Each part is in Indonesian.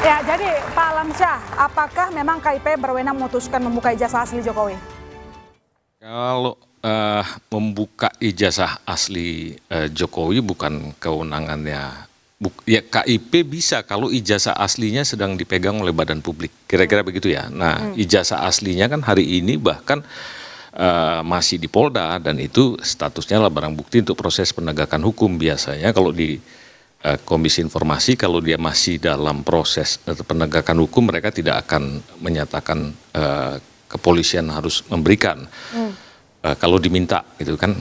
Ya, jadi Pak Alamsyah, apakah memang KIP berwenang memutuskan membuka ijazah asli Jokowi? Kalau membuka ijazah asli Jokowi bukan kewenangannya. Ya KIP bisa kalau ijazah aslinya sedang dipegang oleh badan publik. Kira-kira begitu ya. Nah, ijazah aslinya kan hari ini bahkan masih di Polda dan itu statusnya adalah barang bukti untuk proses penegakan hukum. Biasanya kalau di Komisi Informasi kalau dia masih dalam proses penegakan hukum mereka tidak akan menyatakan kepolisian harus memberikan. Kalau diminta gitu kan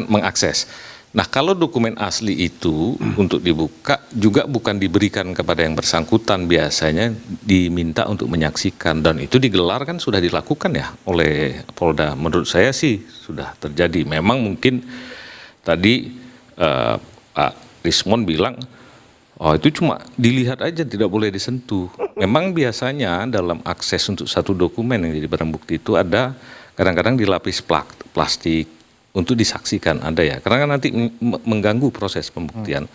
mengakses. Nah kalau dokumen asli itu untuk dibuka juga bukan diberikan kepada yang bersangkutan, biasanya diminta untuk menyaksikan dan itu digelar kan sudah dilakukan ya oleh Polda. Menurut saya sih sudah terjadi. Memang mungkin tadi Pak Rismon bilang oh itu cuma dilihat aja tidak boleh disentuh. Memang biasanya dalam akses untuk satu dokumen yang jadi barang bukti itu ada kadang-kadang dilapis plastik untuk disaksikan ada ya. Karena kan nanti mengganggu proses pembuktian.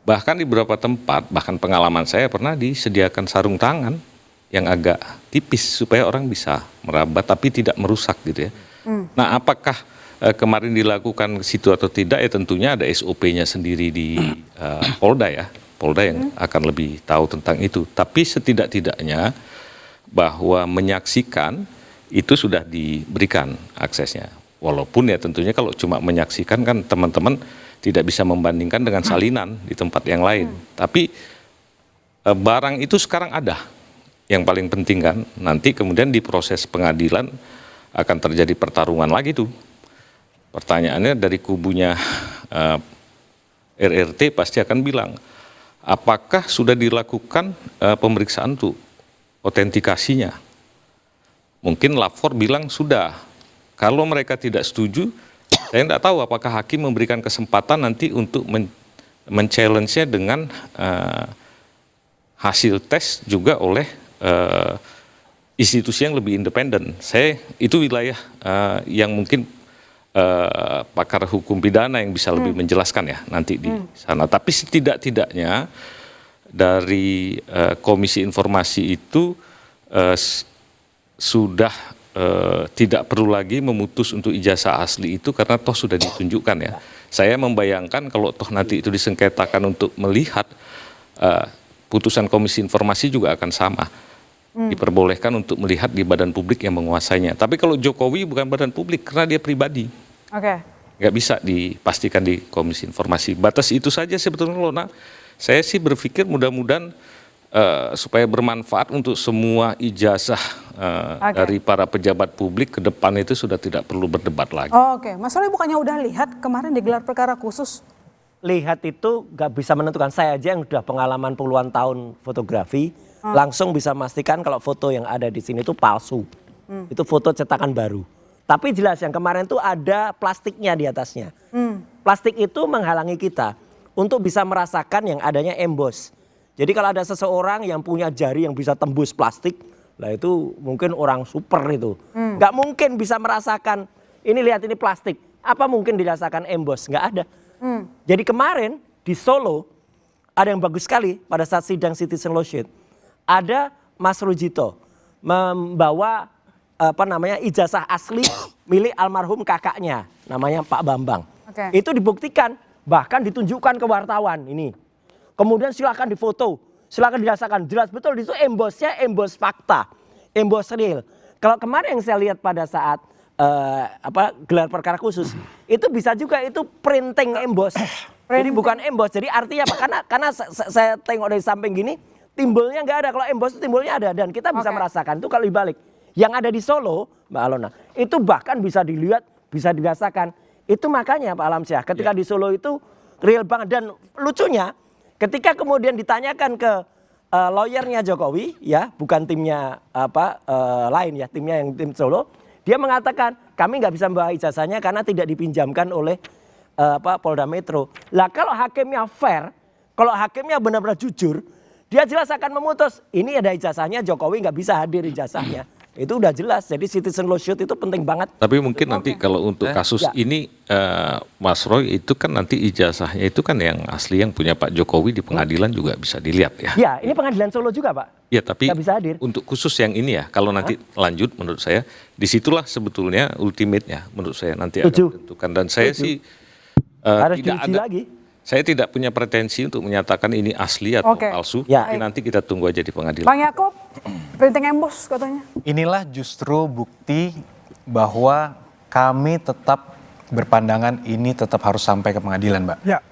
Bahkan di beberapa tempat, bahkan pengalaman saya pernah disediakan sarung tangan yang agak tipis supaya orang bisa merabat tapi tidak merusak gitu ya. Nah apakah kemarin dilakukan situ atau tidak ya tentunya ada SOP-nya sendiri di Polda ya. Polda yang akan lebih tahu tentang itu. Tapi setidak-tidaknya bahwa menyaksikan itu sudah diberikan aksesnya. Walaupun ya tentunya kalau cuma menyaksikan kan teman-teman tidak bisa membandingkan dengan salinan di tempat yang lain. Tapi barang itu sekarang ada. Yang paling penting kan nanti kemudian di proses pengadilan akan terjadi pertarungan lagi tuh. Pertanyaannya dari kubunya RRT pasti akan bilang apakah sudah dilakukan pemeriksaan untuk otentikasinya. Mungkin lapor bilang sudah. Kalau mereka tidak setuju, saya tidak tahu apakah hakim memberikan kesempatan nanti untuk men-challenge-nya dengan hasil tes juga oleh institusi yang lebih independen. Itu wilayah yang mungkin pakar hukum pidana yang bisa lebih menjelaskan ya nanti di sana. Tapi setidak-tidaknya dari Komisi Informasi itu sudah tidak perlu lagi memutus untuk ijazah asli itu karena toh sudah ditunjukkan ya. Saya membayangkan kalau toh nanti itu disengketakan untuk melihat putusan Komisi Informasi juga akan sama. Diperbolehkan untuk melihat di badan publik yang menguasainya. Tapi kalau Jokowi bukan badan publik karena dia pribadi. Nggak bisa dipastikan di Komisi Informasi. Batas itu saja sebetulnya loh. Nah, saya sih berpikir mudah-mudahan supaya bermanfaat untuk semua ijazah dari para pejabat publik ke depan itu sudah tidak perlu berdebat lagi. Oke, Mas Soleh bukannya udah lihat kemarin digelar perkara khusus? Lihat itu nggak bisa menentukan. Saya aja yang udah pengalaman puluhan tahun fotografi, langsung bisa memastikan kalau foto yang ada di sini itu palsu. Itu foto cetakan baru. Tapi jelas yang kemarin tuh ada plastiknya di atasnya. Plastik itu menghalangi kita untuk bisa merasakan yang adanya emboss. Jadi kalau ada seseorang yang punya jari yang bisa tembus plastik, lah itu mungkin orang super itu. Nggak mungkin bisa merasakan, ini lihat ini plastik. Apa mungkin dirasakan emboss? Nggak ada. Jadi kemarin di Solo, ada yang bagus sekali pada saat sidang Citizen Lawsuit. Ada Mas Rujito membawa ijazah asli milik almarhum kakaknya, namanya Pak Bambang. Itu dibuktikan, bahkan ditunjukkan ke wartawan ini. Kemudian silakan difoto, silakan dirasakan. Jelas betul itu embossnya emboss fakta, emboss real. Kalau kemarin yang saya lihat pada saat gelar perkara khusus, itu bisa juga itu printing emboss. Jadi bukan emboss. Jadi artinya apa? Karena saya tengok dari samping gini, timbulnya nggak ada. Kalau emboss itu timbulnya ada dan kita bisa merasakan itu kalau dibalik. Yang ada di Solo, Mbak Alona, itu bahkan bisa dilihat, bisa dirasakan. Itu makanya Pak Alamsyah, ketika di Solo itu real banget. Dan lucunya, ketika kemudian ditanyakan ke lawyernya Jokowi, ya bukan timnya lain ya, timnya yang tim Solo, dia mengatakan kami nggak bisa membawa ijazahnya karena tidak dipinjamkan oleh Polda Metro. Lah kalau hakimnya fair, kalau hakimnya benar-benar jujur, dia jelas akan memutus ini ada ijazahnya, Jokowi nggak bisa hadir ijazahnya. Itu udah jelas. Jadi citizen lawsuit itu penting banget. Tapi mungkin nanti kalau untuk kasus Ya. ini Mas Roy itu kan nanti ijazahnya itu kan yang asli yang punya Pak Jokowi di pengadilan juga bisa dilihat ya. Ya, ini pengadilan Solo juga, Pak. Ya tapi Nggak bisa hadir. untuk khusus yang ini ya, kalau nanti lanjut menurut saya disitulah sebetulnya ultimate-nya menurut saya nanti akan Setuju. ditentukan. Dan saya Setuju. sih Harus tidak diuji ada, lagi. saya tidak punya pretensi untuk menyatakan ini asli atau Oke. palsu. Ya. Tapi nanti kita tunggu aja di pengadilan. Bang Yakub, printing embos katanya. Inilah justru bukti bahwa kami tetap berpandangan ini tetap harus sampai ke pengadilan, Mbak. Ya.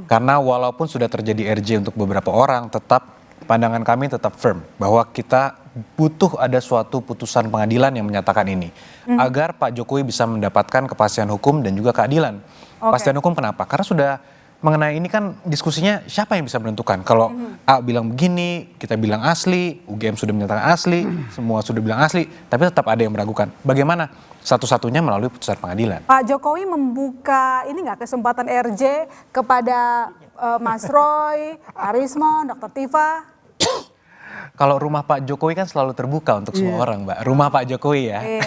Karena walaupun sudah terjadi RJ untuk beberapa orang, tetap pandangan kami tetap firm bahwa kita butuh ada suatu putusan pengadilan yang menyatakan ini. Agar Pak Jokowi bisa mendapatkan kepastian hukum dan juga keadilan. Kepastian hukum kenapa? Karena sudah mengenai ini kan diskusinya siapa yang bisa menentukan. Kalau A bilang begini, kita bilang asli, UGM sudah menyatakan asli, semua sudah bilang asli, tapi tetap ada yang meragukan. Bagaimana? Satu-satunya melalui putusan pengadilan. Pak Jokowi membuka ini nggak kesempatan RJ kepada Mas Roy, Arismon, Dr. Tifa. Kalau rumah Pak Jokowi kan selalu terbuka untuk semua orang, Mbak. Rumah Pak Jokowi ya. Iya.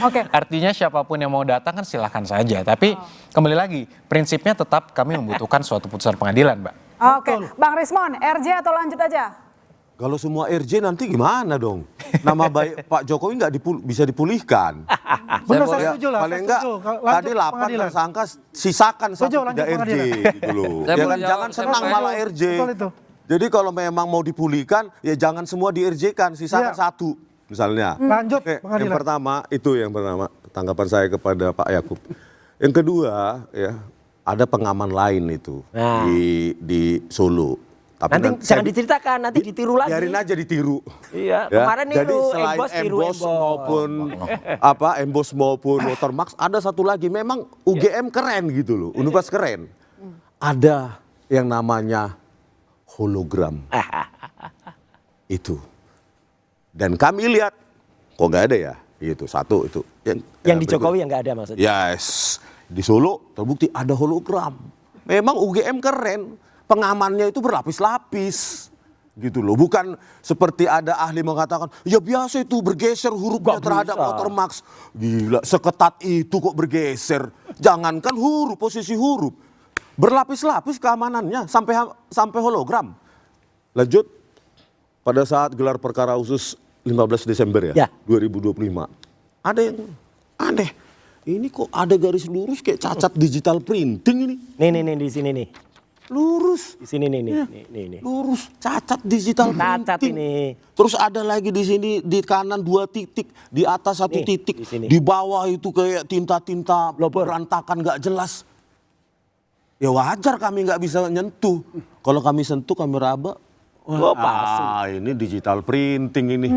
Oke. Artinya siapapun yang mau datang kan silahkan saja. Tapi kembali lagi, prinsipnya tetap kami membutuhkan suatu putusan pengadilan, Mbak. Oke, Bang Rismon, RJ atau lanjut aja? Kalau semua RJ nanti gimana dong? Nama baik Pak Jokowi nggak bisa dipulihkan. Benar, Ya, saya setuju lah. paling saya enggak setuju. Lanjut tadi 8 pengadilan. tersangka sisakan Setuju, satu lanjut tidak RJ pengadilan. gitu loh. Saya Ya mau kan jawab, jangan saya senang mau malah jawab. RJ. Betul itu. Jadi kalau memang mau dipulihkan ya jangan semua di RJ-kan, sisakan Iya. satu misalnya. Lanjut Oke, yang pengadilan. pertama tanggapan saya kepada Pak Yakub. Yang kedua ya ada pengaman lain itu Nah. di Solo. Tapi Nanti jangan diceritakan, nanti ditiru lagi. biarin aja ditiru. Iya, Ya, kemarin jadi niru, selain Embos tiru Embos Embos. maupun Embos maupun Watermax ada satu lagi memang UGM keren gitu loh, Univers keren. Ada yang namanya hologram. Itu. Dan kami lihat kok nggak ada ya? Itu satu itu. Yang di Jokowi yang nggak ada maksudnya. Yes, di Solo terbukti ada hologram. Memang UGM keren, pengamannya itu berlapis-lapis. Gitu loh, bukan seperti ada ahli mengatakan, ya biasa itu bergeser hurufnya Nggak terhadap bisa. Watermax. Gila, seketat itu kok bergeser. Jangankan huruf, posisi huruf. Berlapis-lapis keamanannya sampai hologram. Lanjut, pada saat gelar perkara khusus 15 Desember Ya. 2025. Ada yang aneh. Ini kok ada garis lurus kayak cacat digital printing ini. Nih di sini nih. Lurus. Di sini nih. Lurus, cacat digital Cacat printing. ini. Terus ada lagi di sini di kanan 2 titik, di atas 1 Nih, titik, di sini. di bawah itu kayak tinta-tinta Blobor. berantakan nggak jelas. Ya wajar kami nggak bisa nyentuh. Kalau kami sentuh kami raba, Oh, palsu. ini digital printing ini.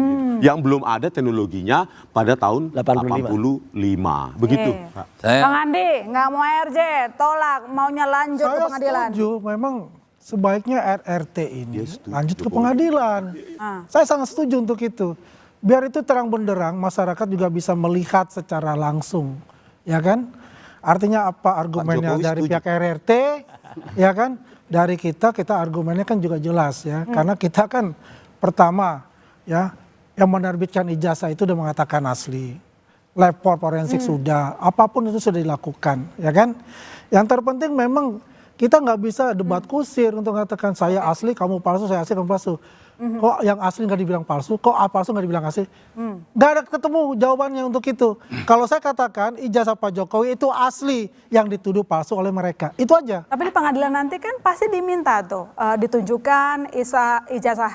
Yang belum ada teknologinya pada tahun 85. Begitu. Oke. Saya Bang Andi, nggak mau RJ, tolak, maunya lanjut ke Saya pengadilan. setuju, memang sebaiknya RRT ini Dia setuju, lanjut ke Jokowi. pengadilan. Ah. Saya sangat setuju untuk itu. Biar itu terang benderang, masyarakat juga bisa melihat secara langsung, ya kan? Artinya apa argumennya Jokowi dari setuju. pihak RRT, ya kan? Dari kita argumennya kan juga jelas ya, karena kita kan pertama ya yang menerbitkan ijazah itu udah mengatakan asli. Lapor forensik sudah, apapun itu sudah dilakukan, ya kan? Yang terpenting memang kita nggak bisa debat kusir untuk mengatakan saya asli, kamu palsu, saya asli, kamu palsu. Kok yang asli nggak dibilang palsu, kok palsu nggak dibilang asli? Nggak ada ketemu jawabannya untuk itu. Kalau saya katakan ijazah Pak Jokowi itu asli, yang dituduh palsu oleh mereka, itu aja. Tapi di pengadilan nanti kan pasti diminta tuh ditunjukkan ijazah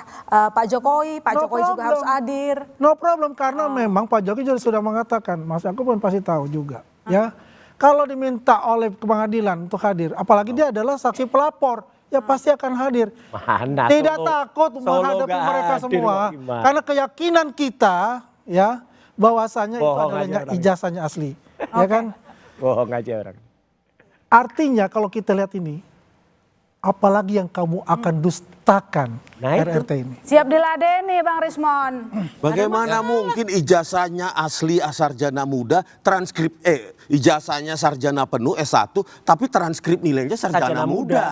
Pak Jokowi, Pak No Jokowi juga problem. harus hadir. No problem karena memang Pak Jokowi juga sudah mengatakan, Mas aku pun pasti tahu juga, ya. Kalau diminta oleh pengadilan untuk hadir, apalagi dia adalah saksi pelapor, ya pasti akan hadir. Mana Tidak Solo- takut Solo menghadapi nggak mereka hadir, semua, Pak Iman. karena keyakinan kita, ya, bahwasanya itu Bohong adalah aja orangnya. ijazahnya asli, ya kan? Bohong aja orang. Artinya kalau kita lihat ini, apalagi yang kamu akan dustakan Nah, itu. RRT ini. Siap diladeni Bang Rismon. Bagaimana mungkin ijazahnya asli sarjana muda, transkrip ijazahnya sarjana penuh S1, tapi transkrip nilainya sarjana Sarjana muda.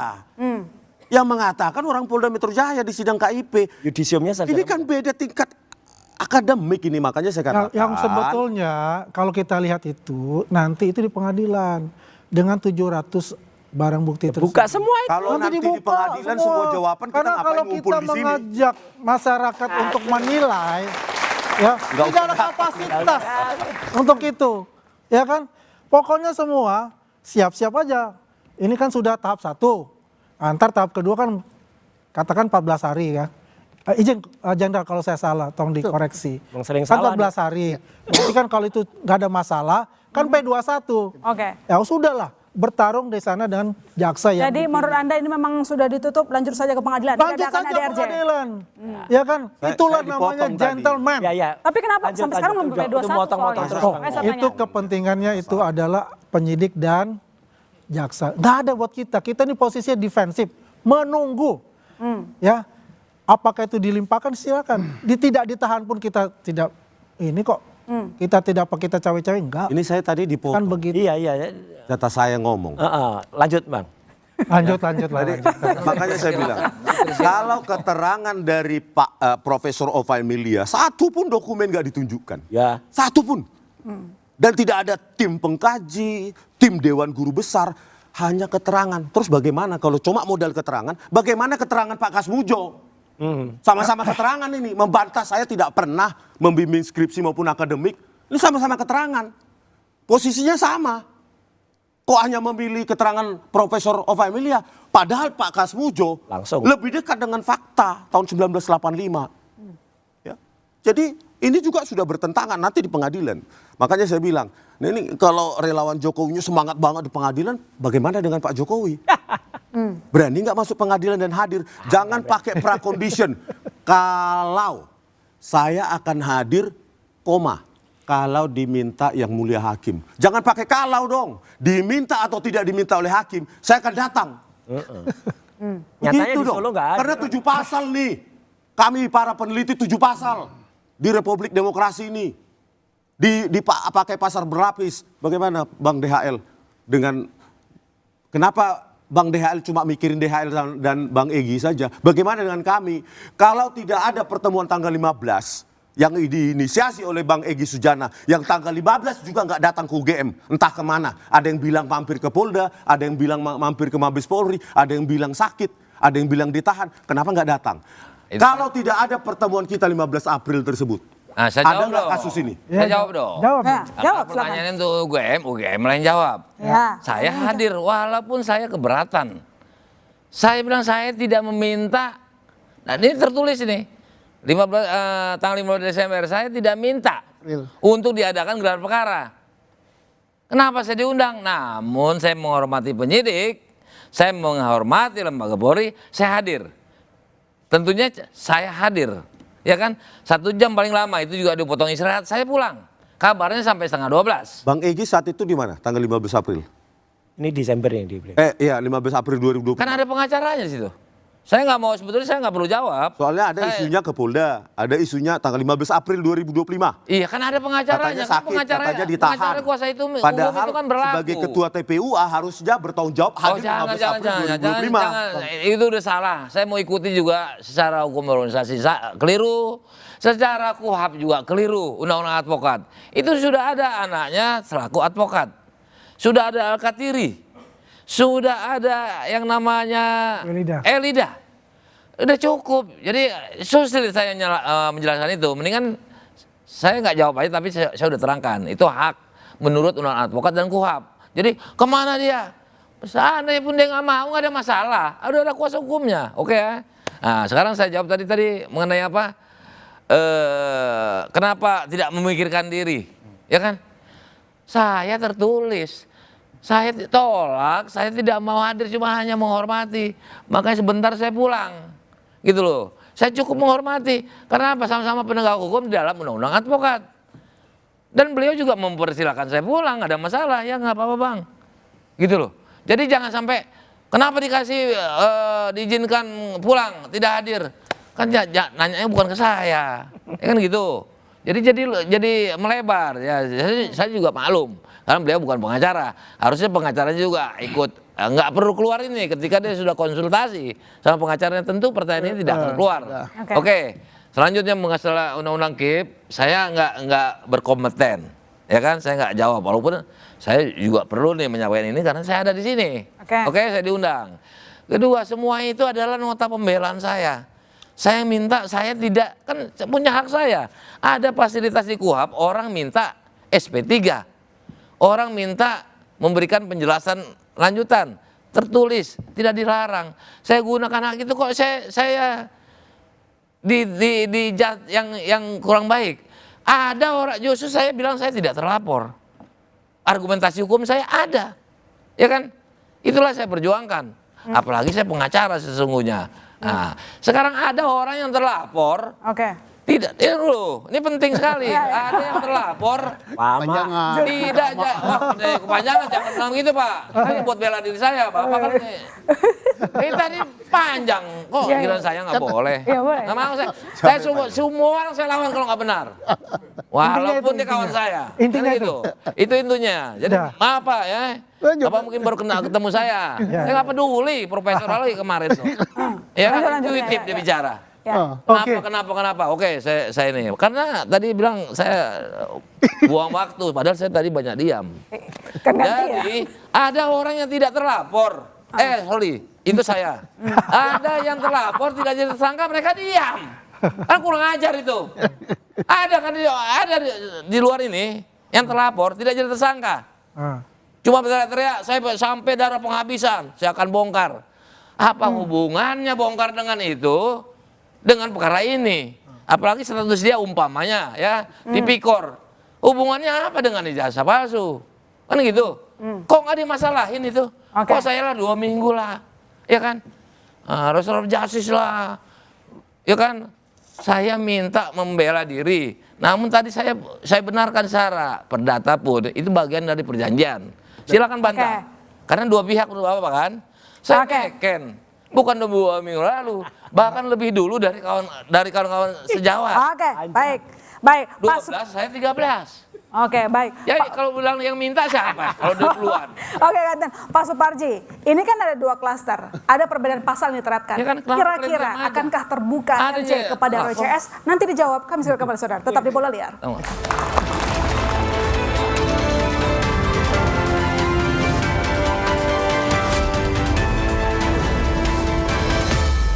Yang mengatakan orang Polda Metro Jaya di sidang KIP. Yudisiumnya saja. Ini kan beda tingkat akademik ini, makanya saya katakan. Yang sebetulnya kalau kita lihat itu nanti itu di pengadilan dengan 700 barang bukti tersebut. Buka semua itu. Kalau nanti di dibuka pengadilan semua jawaban, kita Karena ngapain kalau ngumpul kita di sini? mengajak masyarakat untuk menilai, ya Nggak tidak ada kapasitas untuk itu, ya kan? Pokoknya semua siap-siap aja. Ini kan sudah tahap 1, antar tahap kedua kan katakan 14 hari ya. Izin Jenderal kalau saya salah, tolong dikoreksi. Emang sering Kan salah 14 hari. Berarti kan kalau itu nggak ada masalah, kan P21. Oke. Ya sudahlah, bertarung di sana dengan jaksa yang Jadi menurut Anda ini memang sudah ditutup, lanjut saja ke pengadilan. lanjut Tidak akan saja ada RJ. pengadilan. Ya kan? Itulah saya namanya dipotong tadi. gentleman. Ya. Tapi kenapa Lanjut, sampai sekarang belum lanjut. P21 Itu motong-motong soalnya? terus, Oh, Bang. Saya itu tanya. kepentingannya itu adalah penyidik dan jaksa. Nggak ada buat kita. Kita ini posisinya defensif, menunggu. Ya, apakah itu dilimpahkan silakan. Tidak ditahan pun kita tidak ini kok. Kita tidak apa kita cawe-cawe enggak. Ini saya tadi Kan dipotong. begitu. Iya. Data saya ngomong. Lanjut Bang. Lanjut. Makanya saya bilang, kalau keterangan dari Pak Profesor Ovaemilia, satu pun dokumen nggak ditunjukkan. Ya. Satu pun. Dan tidak ada tim pengkaji, tim Dewan Guru Besar, hanya keterangan. Terus bagaimana kalau cuma modal keterangan, bagaimana keterangan Pak Kasmujo? Sama-sama keterangan ini, membantah saya tidak pernah membimbing skripsi maupun akademik. Ini sama-sama keterangan. Posisinya sama. Kok hanya memilih keterangan Profesor Ovaemilia? Padahal Pak Kasmujo Langsung. lebih dekat dengan fakta tahun 1985. Ya. Jadi ini juga sudah bertentangan nanti di pengadilan. Makanya saya bilang, nah ini kalau relawan Jokowinya semangat banget di pengadilan, bagaimana dengan Pak Jokowi? Berani nggak masuk pengadilan dan hadir? Jangan pakai pracondition. Kalau saya akan hadir, kalau diminta yang mulia hakim. Jangan pakai kalau dong. Diminta atau tidak diminta oleh hakim, saya akan datang. Nyatanya Begitu di Solo nggak ada. Karena 7 pasal nih. Kami para peneliti 7 pasal di Republik Demokrasi ini. Pakai pasar berlapis. Bagaimana Bang DHL dengan kenapa Bang DHL cuma mikirin DHL dan Bang Egy saja? Bagaimana dengan kami? Kalau tidak ada pertemuan tanggal 15 yang diinisiasi oleh Bang Egy Sujana, yang tanggal 15 juga nggak datang ke UGM, entah kemana. Ada yang bilang mampir ke Polda, ada yang bilang mampir ke Mabes Polri, ada yang bilang sakit, ada yang bilang ditahan. Kenapa nggak datang? Kalau tidak ada pertemuan kita 15 April tersebut, Nah, saya ada jawab nggak dong. kasus ini? Saya jawab dong. Jawab. Ya, jawab Kalau silakan. pertanyaan itu UGM lain jawab. Ya. Saya hadir walaupun saya keberatan. Saya bilang saya tidak meminta. Nah, ini tertulis ini. Tanggal 15 Desember saya tidak minta untuk diadakan gelar perkara. Kenapa saya diundang? Namun saya menghormati penyidik, saya menghormati lembaga Polri, saya hadir. Tentunya saya hadir. Ya kan, 1 jam paling lama, itu juga dipotong istirahat, saya pulang. Kabarnya sampai setengah 12. Bang Egy saat itu di mana? Tanggal 15 April. Ini Desember yang dibeli. Iya 15 April 2020. Kan ada pengacaranya di situ. Saya nggak mau, sebetulnya saya nggak perlu jawab. Soalnya ada Saya- isunya ke Polda, ada isunya tanggal 15 April 2025. Iya kan ada pengacaranya. Katanya sakit, katanya ditahan. Pengacara kuasa itu umum Padahal itu kan berlaku. sebagai ketua TPUA harusnya bertanggung jawab Oh hadir jangan, 15 jangan, April jangan, 2025. jangan. Itu udah salah. Saya mau ikuti juga secara hukum organisasi keliru. Secara KUHAP juga keliru, undang-undang advokat. Itu sudah ada anaknya selaku advokat. Sudah ada Al-Katiri. Sudah ada yang namanya Elida. Udah cukup. Jadi sulit saya menjelaskan itu. Mendingan saya nggak jawab aja, tapi saya udah terangkan. Itu hak menurut undang-undang advokat dan KUHAP. Jadi kemana dia? Seandainya pun dia nggak mau, nggak ada masalah. Ada kuasa hukumnya. Oke ya. Nah sekarang saya jawab tadi mengenai apa? Kenapa tidak memikirkan diri? Ya kan? Saya tertulis. Saya tolak, saya tidak mau hadir, cuma hanya menghormati. Makanya sebentar saya pulang. Gitu loh. Saya cukup menghormati. Karena apa? Sama-sama penegak hukum di dalam undang-undang advokat. Dan beliau juga mempersilahkan saya pulang, ada masalah. Ya nggak apa-apa bang. Gitu loh. Jadi jangan sampai, kenapa dikasih diizinkan pulang, tidak hadir. Kan nanyanya bukan ke saya. Ya kan gitu. Jadi melebar. Ya, saya juga maklum. Karena beliau bukan pengacara. Harusnya pengacaranya juga ikut. Nggak perlu keluar ini ketika dia sudah konsultasi sama pengacaranya, tentu pertanyaan ini tidak akan keluar. Oke. Selanjutnya masalah undang-undang KIP, saya nggak berkompeten, ya kan? Saya nggak jawab, walaupun saya juga perlu nih menyampaikan ini karena saya ada di sini. Oke, saya diundang. Kedua, semua itu adalah nota pembelaan saya. Saya minta, saya tidak, kan punya hak saya. Ada fasilitas di KUHP, orang minta SP3, orang minta memberikan penjelasan lanjutan, tertulis, tidak dilarang. Saya gunakan hak itu kok saya yang kurang baik. Ada orang, justru saya bilang saya tidak terlapor. Argumentasi hukum saya ada, ya kan? Itulah saya perjuangkan. Apalagi saya pengacara sesungguhnya. Nah, sekarang ada orang yang terlapor. Tidak, dulu, ini penting sekali. Ada yang terlapor. Tidak, kepanjangan jangan bilang gitu Pak. Ini buat bela diri saya, Bapak kan ini tadi panjang, kok giliran saya nggak boleh. Nggak mau saya semua orang saya lawan kalau nggak benar. Walaupun dia kawan saya. Intinya itu intinya. Jadi maaf Pak ya. Bapak mungkin baru ketemu saya. Saya nggak peduli, Profesor lagi kemarin tuh. Ya kan, intuitif dia bicara. Kenapa? Oke, saya ini. Karena tadi bilang saya buang waktu, padahal saya tadi banyak diam. Jadi ada orang yang tidak terlapor. Itu saya. Ada yang terlapor tidak jadi tersangka, mereka diam. Kan kurang ajar itu. Ada di luar ini yang terlapor tidak jadi tersangka. Cuma teriak-teriak, saya sampai darah penghabisan, saya akan bongkar. Apa hubungannya bongkar dengan itu? Dengan perkara ini, apalagi status dia umpamanya ya tipikor, hubungannya apa dengan ijazah palsu, kan gitu? Kok nggak dimasalahin itu? Kok saya lah 2 minggu lah, ya kan? Restoratif justice lah, ya kan? Saya minta membela diri, namun tadi saya benarkan secara perdata pun itu bagian dari perjanjian. Silakan bantah, karena 2 pihak apa kan? Saya ngeken. Bukan 2 minggu lalu, bahkan lebih dulu dari kawan-kawan sejawat. Baik. 12, saya 13. Baik. Ya kalau bilang yang minta siapa? Kalau duluan. Ganten. Pak Suparji, ini kan ada 2 klaster, ada perbedaan pasal yang diterapkan. Ya kan, Kira-kira akankah terbuka RJ kepada RCS? Nanti dijawab, kami silakan kepada saudara. Tetap di Bola Liar.